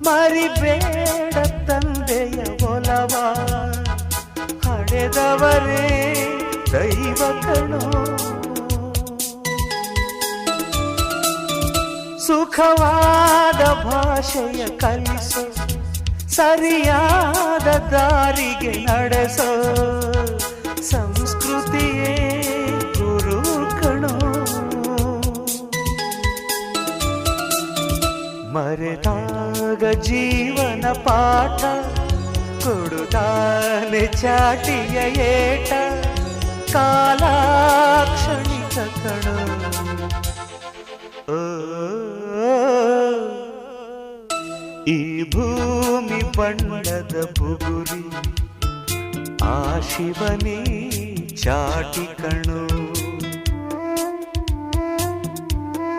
ಮರಿಬೇಡ ತಂದೆಯ ಒಲವ, ಹಡೆದವರೇ ದೈವ ಕಣೋ. ಸುಖವಾದ ಭಾಷೆಯ ಕಲಿಸೋ, ಸರಿಯಾದ ದಾರಿಗೆ ನಡೆಸೋ, ಸಂಸ್ಕೃತಿಯೇ ಗುರು ಕಣೋ. ಮರೆತಾಗ ಜೀವನ ಪಾಠ ಕೊಡುತ್ತಾನೆ ಚಾಟಿಯ ಏಟ, ಕಾಲಾಕ್ಷಣಿಕ ಕಣೋ. ಈ ಭೂಮಿ ಬಣ್ಣದ ಬುಗುರಿ, ಆ ಶಿವನೇ ಚಾಟಿ ಕಣೋ.